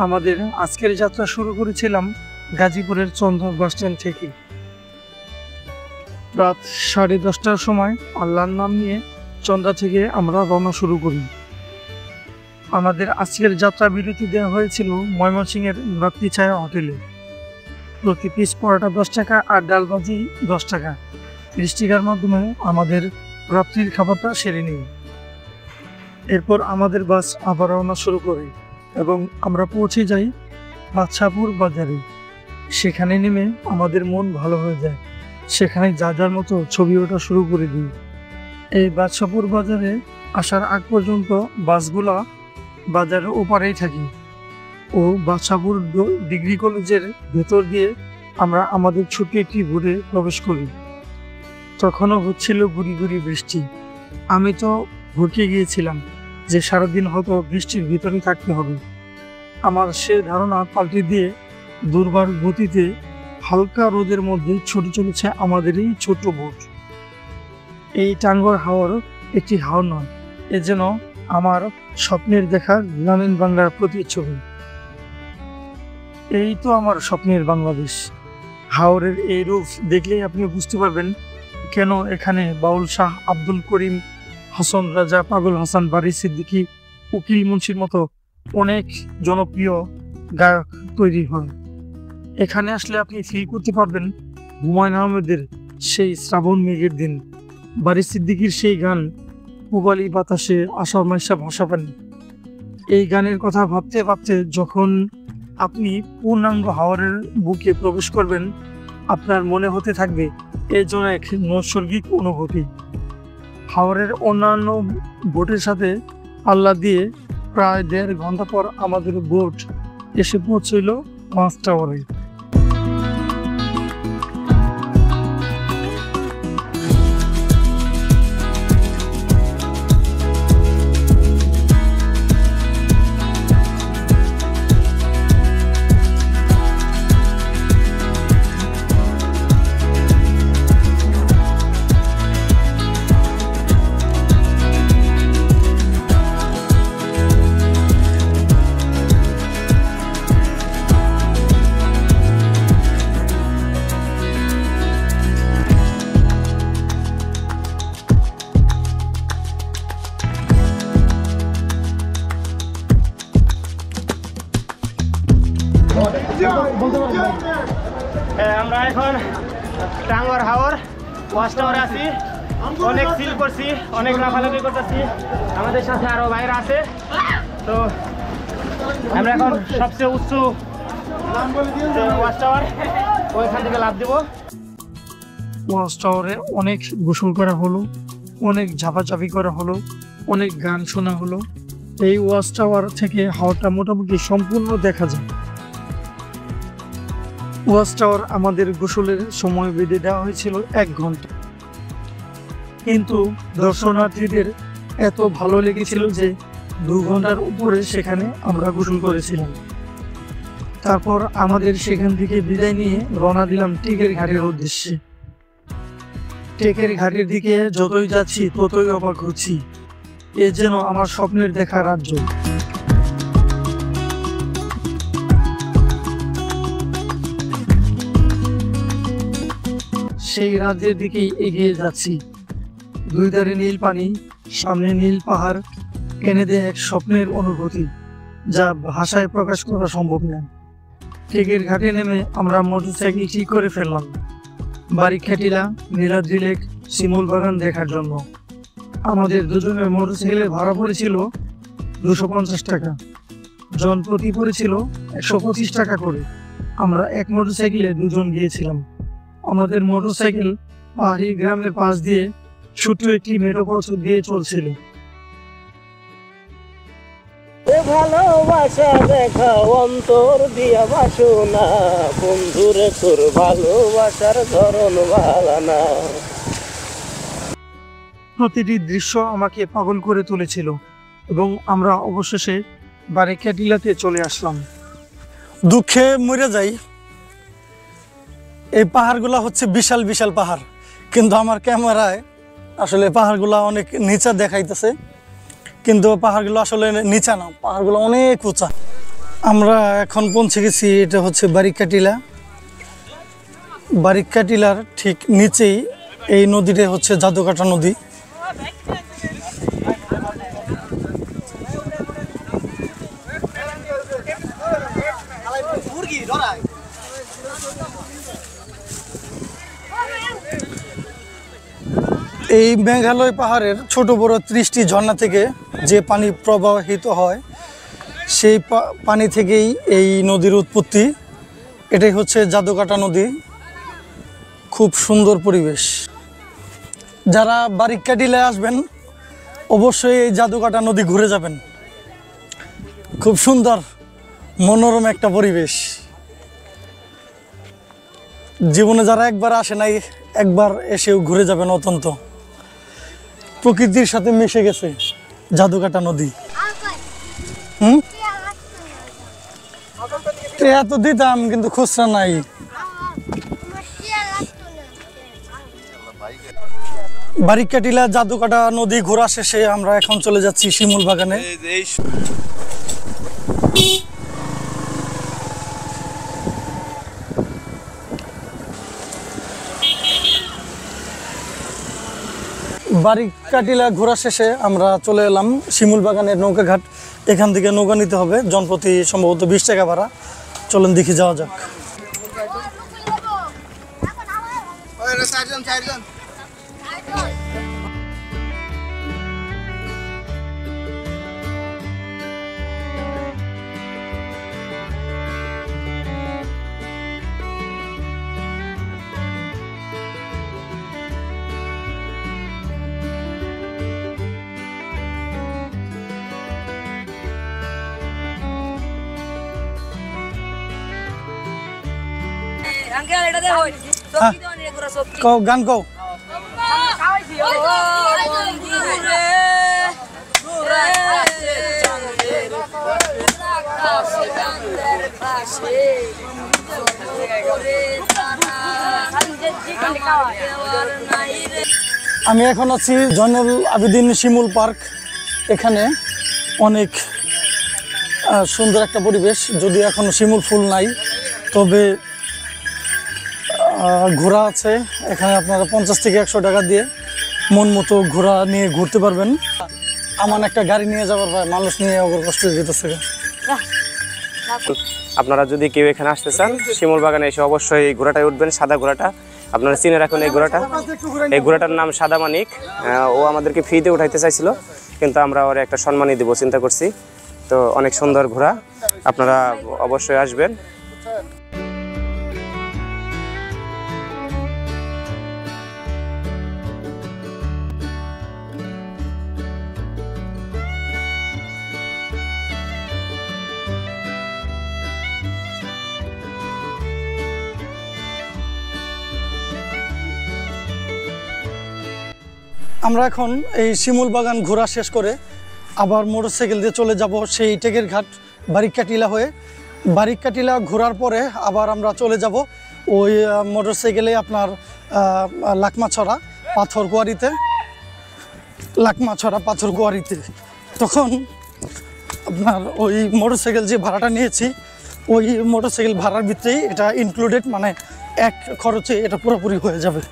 আমাদের আজকের যাত্রা শুরু করেছিলাম গাজীপুরের চন্দন বাসস্ট্যান্ড থেকে। রাত 10:30টার সময় আল্লাহর নাম নিয়ে চন্দা থেকে আমরা রওনা শুরু করি। আমাদের আজকের যাত্রা বিরতি দেওয়া হয়েছিল ময়মনসিংহের রাত্রি ছায়া হোটেলে। প্রতি পিস পরোটা 10 টাকা আর ডাল ভাজি 10 টাকা। 30 টাকার মাধ্যমে আমাদের রাত্রির খাবারটা সেরে নিই। এরপর আমাদের বাস আবার রওনা শুরু করে এবং আমরা পৌঁছে যাই বাদশাহপুর বাজারে। সেখানে নেমে আমাদের মন ভালো হয়ে যায়। সেখানে যা যার মতো ছবি ওঠা শুরু করে দিই। এই বাদশাহপুর বাজারে আসার আগ পর্যন্ত বাসগুলা বাজারের ওপারেই থাকি ও বাদশাহপুর ডিগ্রি কলেজের ভেতর দিয়ে আমরা আমাদের ছোট্ট একটি ঘুরে প্রবেশ করি। তখনও হচ্ছিল গুড়ি গুড়ি বৃষ্টি। আমি তো ভরকে গিয়েছিলাম যে সারাদিন হয়তো বৃষ্টির ভিতরে থাকতে হবে। আমার সে ধারণা পাল্টে দিয়ে দুর্বার গতিতে হালকা রোদের মধ্যে ছুটে চলেছে আমাদের এই ছোট্ট বোট। এই টাঙ্গর হাওয়ার একটি হাওর নয়, এ যেন আমার স্বপ্নের দেখা গ্রামীণ বাংলার প্রতিচ্ছবি। এই তো আমার স্বপ্নের বাংলাদেশ। হাওরের এই রূপ দেখলেই আপনি বুঝতে পারবেন কেন এখানে বাউল শাহ আব্দুল করিম, হাসান রাজা, পাগল হাসান, বারী সিদ্দিকী, উকিল মুন্সির মতো অনেক জনপ্রিয় গায়ক তৈরি হয়। এখানে আসলে আপনি ফিল করতে পারবেন হুমায়ুন আহমেদের সেই শ্রাবণ মেঘের দিন, বারী সিদ্দিকীর সেই গান পূবালি বাতাসে আষাঢ় মাইশা ভাষা পানি। এই গানের কথা ভাবতে ভাবতে যখন আপনি পূর্ণাঙ্গ হাওরের বুকে প্রবেশ করবেন, আপনার মনে হতে থাকবে এ যেন এক নৈসর্গিক অনুভূতি। হাওরের অন্যান্য বোটের সাথে পাল্লা দিয়ে প্রায় 1.5 ঘন্টা পর আমাদের বোট এসে পৌঁছইল ওয়াচ টাওয়ারে। আমরা এখন টাঙ্গর হাওর ওয়াচ টাওয়ারে আছি। অনেক ফিল করছি, অনেক লাফালাফি করতেছি। আমাদের সাথে আরো বাইরে আছে। তো আমরা এখন সবচেয়ে উচ্চ ওয়াচ টাওয়ার, ওইখান থেকে লাফ দিব। ওয়াচ টাওয়ারে অনেক গোসল করা হলো, অনেক ঝাপাঝাপি করা হলো, অনেক গান শোনা হলো। এই ওয়াচ টাওয়ার থেকে হাওরটা মোটামুটি সম্পূর্ণ দেখা যায়। ওয়াচ টাওয়ার আমাদের গোসলের সময় বেঁধে দেওয়া হয়েছিল 1 ঘন্টা, কিন্তু দর্শনার্থীদের এত ভালো লেগেছিল যে 2 ঘন্টার উপরে সেখানে আমরা গোসল করেছিলাম। তারপর আমাদের সেখান থেকে বিদায় নিয়ে রওনা দিলাম টেকের ঘাটের উদ্দেশ্যে। টেকের ঘাটের দিকে যতই যাচ্ছি ততই অবাক হচ্ছি, এ যেন আমার স্বপ্নের দেখা রাজ্য। সেই রাজ্যের দিকেই এগিয়ে যাচ্ছি। 2 ধারে নীল পানি, সামনে নীল পাহাড়, এনে দেয় এক স্বপ্নের অনুভূতি যা ভাষায় প্রকাশ করা সম্ভব নয়। টেকের ঘাটে নেমে আমরা মোটরসাইকেল ঠিক করে ফেললাম বারিকখাটিলা, নীলাদ্রি লেক, শিমুল বাগান দেখার জন্য। আমাদের দুজনের মোটরসাইকেলের ভাড়া পড়েছিল 250 টাকা, জন প্রতি পড়েছিল 125 টাকা করে। আমরা এক মোটরসাইকেলে 2 জন গিয়েছিলাম। আমাদের মোটরসাইকেল পাহাড়ি গ্রামের পাশ দিয়ে ছোট্ট একটি মেঠো পথ দিয়ে চলছিল। ভালোবাসা দেখা অন্তর দিয়া বাসনা, বন্ধুরে তোর ভালোবাসার ধরন ভালো না। প্রতিটি দৃশ্য আমাকে পাগল করে তুলেছিল এবং আমরা অবশেষে বারিকখাটিলাতে চলে আসলাম। দুঃখে মরে যাই, এই পাহাড়গুলো হচ্ছে বিশাল বিশাল পাহাড়, কিন্তু আমার ক্যামেরায় আসলে পাহাড়গুলো অনেক নিচা দেখাইতেছে, কিন্তু পাহাড়গুলো আসলে নিচা না, পাহাড়গুলো অনেক উঁচা। আমরা এখন পৌঁছে গেছি, এটা হচ্ছে বারিক্কা টিলা। বারিক্কা টিলার ঠিক নিচেই এই নদীটা হচ্ছে জাদুকাটা নদী। এই মেঘালয় পাহাড়ের ছোট বড় 30টি ঝর্ণা থেকে যে পানি প্রবাহিত হয়, সেই পানি থেকেই এই নদীর উৎপত্তি। এটাই হচ্ছে জাদুকাটা নদী। খুব সুন্দর পরিবেশ। যারা বারিক্কা টিলায় আসবেন অবশ্যই এই জাদুকাটা নদী ঘুরে যাবেন। খুব সুন্দর মনোরম একটা পরিবেশ। জীবনে যারা একবার আসে নাই, একবার এসেও ঘুরে যাবেন। অত্যন্ত প্রকৃতির সাথে মিশে গেছে জাদুকাটা নদী। এত দিতাম কিন্তু খুচরা নাই। বারিক্কা টিলা জাদুকাটা নদী ঘোরা শেষে আমরা এখন চলে যাচ্ছি শিমুল বাগানে। বারিক্কা টিলা ঘোরা শেষে আমরা চলে এলাম শিমুল বাগানের নৌকা ঘাট। এখান থেকে নৌকা নিতে হবে, জনপ্রতি সম্ভবত 20 টাকা ভাড়া। চলেন দেখি যাওয়া যাক। কও গান কও। আমি এখন আছি জয়নুল আবেদিন শিমুল পার্ক। এখানে অনেক সুন্দর একটা পরিবেশ। যদিও এখন শিমুল ফুল নাই, তবে ঘোড়া আছে এখানে। আপনারা 50 থেকে 100 টাকা দিয়ে মন মতো ঘোড়া নিয়ে ঘুরতে পারবেন। আমার একটা গাড়ি নিয়ে যাবার ভাই, মানুষ নিয়ে ওর কষ্ট যেতেছে। আপনারা যদি কেউ এখানে আসতে চান, শিমুল বাগানে এসে অবশ্যই এই ঘোড়াটায় উঠবেন, সাদা ঘোড়াটা। আপনারা চিনে রাখুন এই ঘোড়াটা। এই ঘোড়াটার নাম সাদা মানিক। ও আমাদেরকে ফ্রিতে উঠাইতে চাইছিল, কিন্তু আমরা ওর একটা সম্মানই দেবো চিন্তা করছি। তো অনেক সুন্দর ঘোড়া, আপনারা অবশ্যই আসবেন। আমরা এখন এই শিমুল বাগান ঘোরা শেষ করে আবার মোটরসাইকেল দিয়ে চলে যাব সেই টেকের ঘাট বারিক্কা টিলা হয়ে। বারিক্কা টিলা ঘোরার পরে আবার আমরা চলে যাব ওই মোটরসাইকেলে আপনার লাকমাছড়া পাথর কুয়ারিতে। তখন আপনার ওই মোটরসাইকেল যে ভাড়াটা নিয়েছি, ওই মোটরসাইকেল ভাড়ার ভিতরেই এটা ইনক্লুডেড, মানে এক খরচে এটা পুরোপুরি হয়ে যাবে।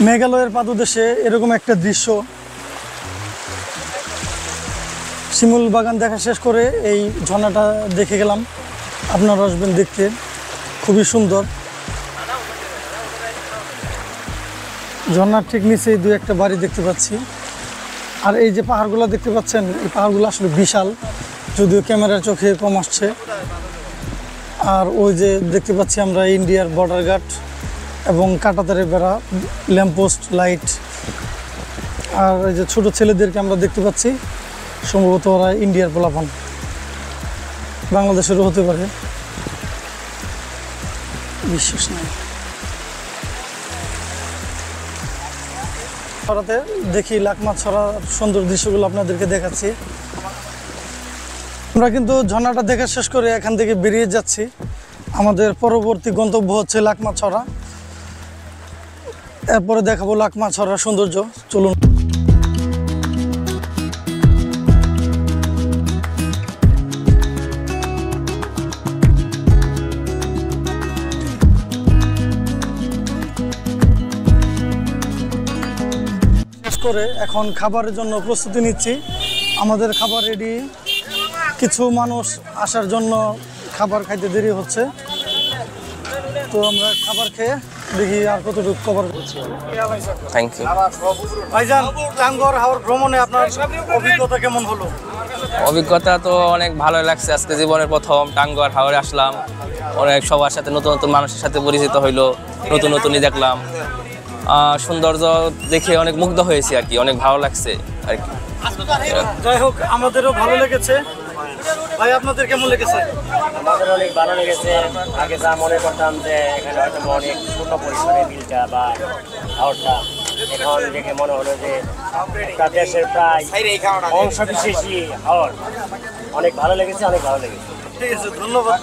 মেঘালয়ের পাদদেশে এরকম একটা দৃশ্য। শিমুল বাগান দেখা শেষ করে এই ঝর্ণাটা দেখে গেলাম। আপনারা আসবেন দেখতে, খুবই সুন্দর। ঝর্ণার ঠিক নিচেই দু একটা বাড়ি দেখতে পাচ্ছি। আর এই যে পাহাড়গুলো দেখতে পাচ্ছেন, এই পাহাড়গুলো আসলে বিশাল, যদিও ক্যামেরার চোখে কম আসছে। আর ওই যে দেখতে পাচ্ছি আমরা ইন্ডিয়ার বর্ডার গার্ড এবং কাঁটাতারের বেড়া, ল্যাম্পপোস্ট, লাইট। আর এই যে ছোট ছেলেদেরকে আমরা দেখতে পাচ্ছি, সম্ভবত ওরা ইন্ডিয়ার পোলাপান, বাংলাদেশেরও হতে পারে। বিশ্বাস নেই। ছড়াতে দেখি লাকমা ছড়া সুন্দর দৃশ্যগুলো আপনাদেরকে দেখাচ্ছি। আমরা কিন্তু ঝর্ণাটা দেখা শেষ করে এখান থেকে বেরিয়ে যাচ্ছি। আমাদের পরবর্তী গন্তব্য হচ্ছে লাকমা ছড়া, এরপরে দেখাবো লাকমা ছড়ার সৌন্দর্য। চলুন। করে এখন খাবারের জন্য প্রস্তুতি নিচ্ছি। আমাদের খাবার রেডি, কিছু মানুষ আসার জন্য খাবার খাইতে দেরি হচ্ছে, তো আমরা খাবার খেয়ে দেখি আর কতটুকু কভার করছি। থ্যাংক ইউ ভাইজান, টাঙ্গুয়ার হাওর ভ্রমণে আপনার অভিজ্ঞতা কেমন হলো? অভিজ্ঞতা তো অনেক ভালো লাগছে। আজকে জীবনের প্রথম টাঙ্গুয়ার হাওরে আসলাম, অনেক সবার সাথে নতুন নতুন মানুষের সাথে পরিচিত হইলো, নতুন নতুনই দেখলাম। সৌন্দর্য দেখে অনেক মুগ্ধ হয়েছি আর কি, অনেক ভালো লাগছে আর কি। যাই হোক, আমাদেরও ভালো লেগেছে। ভাই, আপনাদের কেমন লেগেছে? আমাদের অনেক ভালো লেগেছে। আগে যা মনে করতাম যে এখানে হয়তো অনেক ছোট পরিসরে বিলটা বা হাওরটা, এখন দেখে মনে হলো যে একটা দেশের প্রায় অংশ বিশেষই হাওর। অনেক ভালো লেগেছে, অনেক ভালো লেগেছে। ঠিক আছে, ধন্যবাদ।